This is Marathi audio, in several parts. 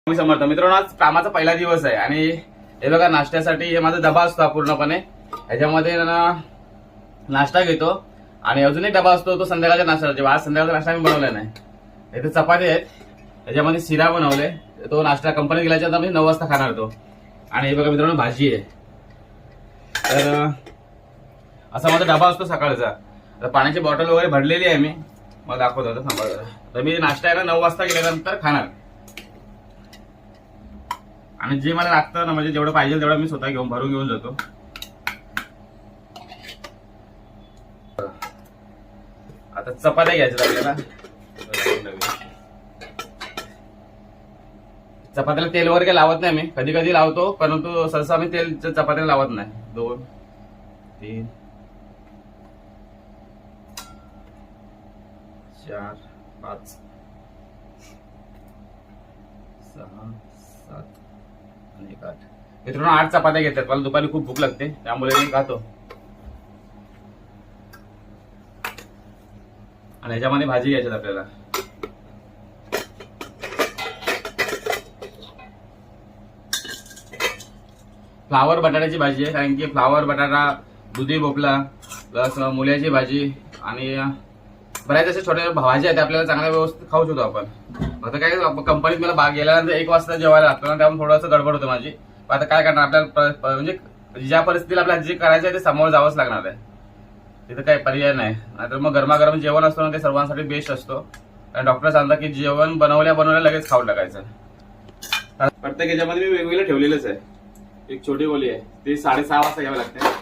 मी समर्थ मित्रांनो, आज कामाचा पहिला दिवस आहे आणि हे बघा नाश्त्यासाठी हे माझा डबा असतो पूर्णपणे. ह्याच्यामध्ये नाश्ता घेतो आणि अजून एक डबा असतो तो संध्याकाळच्या नाश्ता. आज संध्याकाळचा नाश्ता मी बनवला नाही. इथे चपाती आहेत, ह्याच्यामध्ये शिरा बनवले. तो नाश्ता कंपनीत गेल्याच्या नंतर मी 9 वाजता खाणार तो. आणि हे बघा मित्रांनो भाजी आहे. तर असा माझा डबा असतो सकाळचा. तर पाण्याची बॉटल वगैरे भरलेली आहे मी, मला दाखवतो होतं थांबा जरा. तर मी नाश्ता आहे ना 9 वाजता गेल्यानंतर खाणार. आणि जे मला लागतं ना, म्हणजे जेवढं पाहिजे तेवढं मी स्वतः भरून घेऊन जातो. आता चपात्या घ्यायच्या आपल्याला. चपात्याला तेल वगैरे काही लावत नाही मी, कधी कधी लावतो, परंतु सहसा मी तेल चपात्याला लावत नाही. 2 3 4 5 6 7 आणि 1 8. मित्रांनो 8 चपात्या घेतात. मला दुपारी खूप भूक लागते त्यामुळे मी खातो. आणि ह्याच्यामध्ये भाजी घ्यायची आपल्याला. फ्लावर बटाट्याची भाजी आहे, कारण की फ्लावर बटाटा, दुधी भोपळा प्लस मुल्याची भाजी आणि बऱ्याच अशा छोट्या भाज्या आहेत आपल्याला चांगल्या व्यवस्थित खाऊ शकतो आपण. आता काय कंपनीत मला गेल्यानंतर 1 वाजता जेवायला लागतो ना, त्यामुळे थोडंसं गडबड होतं माझी. आता काय करणार आपल्याला, म्हणजे ज्या परिस्थितीला आपल्याला जे करायचं आहे ते समोर जावंच लागणार आहे. तिथं काही पर्याय नाही. नाहीतर मग गरमागरम जेवण असतो ना, ते सर्वांसाठी बेस्ट असतो. कारण डॉक्टर सांगतात की जेवण बनवल्या लगेच खाऊन टाकायचं. प्रत्येक याच्यामध्ये मी वेगवेगळं ठेवलेलंच आहे. एक छोटी गोळी आहे, ती 6:30 वाजता घ्यावी लागते.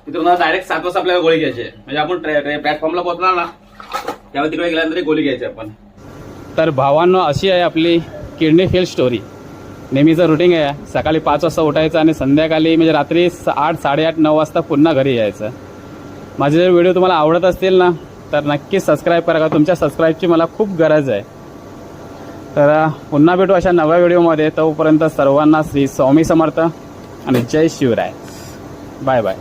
तिथून डायरेक्ट 7 वाजता आपल्याला गोळी घ्यायची आहे. म्हणजे आपण प्लॅटफॉर्मला पोहोचणार ना, त्यामुळे तिकडे गेल्यानंतर गोळी घ्यायची आपण. तर भावांनो, अशी आहे आपली किडनी फेल स्टोरी. नेहमीचं रुटीन आहे, सकाळी 5 वाजता उठायचं आणि संध्याकाळी म्हणजे रात्री 8 8:30 9 वाजता पुन्हा घरी यायचं. माझे जर व्हिडिओ तुम्हाला आवडत असतील ना, तर नक्कीच सबस्क्राईब करा. तुमच्या सबस्क्राईबची मला खूप गरज आहे. तर पुन्हा भेटू अशा नव्या व्हिडिओमध्ये. तोपर्यंत सर्वांना श्री स्वामी समर्थ आणि जय शिवराय. Bye bye.